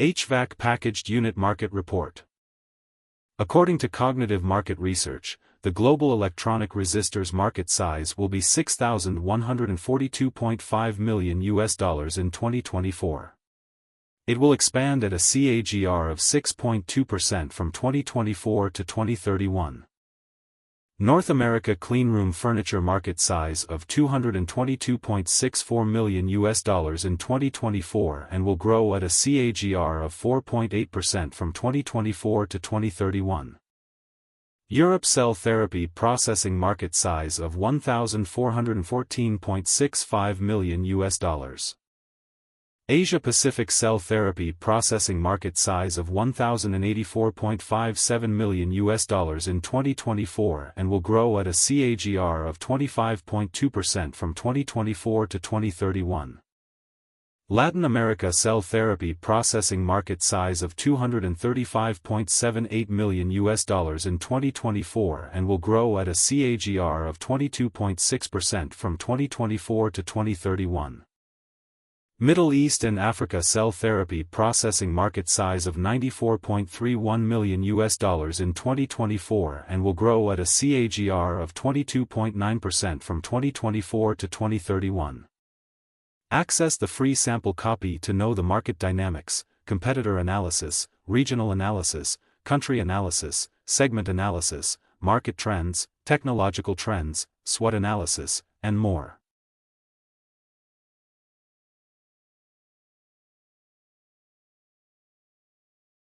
HVAC Packaged Unit Market Report. According to Cognitive Market Research, the global electronic resistors market size will be $6,142.5 million in 2024. It will expand at a CAGR of 6.2% from 2024 to 2031. North America cleanroom furniture market size of $222.64 million in 2024 and will grow at a CAGR of 4.8% from 2024 to 2031. Europe cell therapy processing market size of $1,414.65 million. Asia Pacific cell therapy processing market size of $1,084.57 million in 2024 and will grow at a CAGR of 25.2% from 2024 to 2031. Latin America cell therapy processing market size of $235.78 million in 2024 and will grow at a CAGR of 22.6% from 2024 to 2031. Middle East and Africa cell therapy processing market size of $94.31 million in 2024 and will grow at a CAGR of 22.9% from 2024 to 2031. Access the free sample copy to know the market dynamics, competitor analysis, regional analysis, country analysis, segment analysis, market trends, technological trends, SWOT analysis, and more.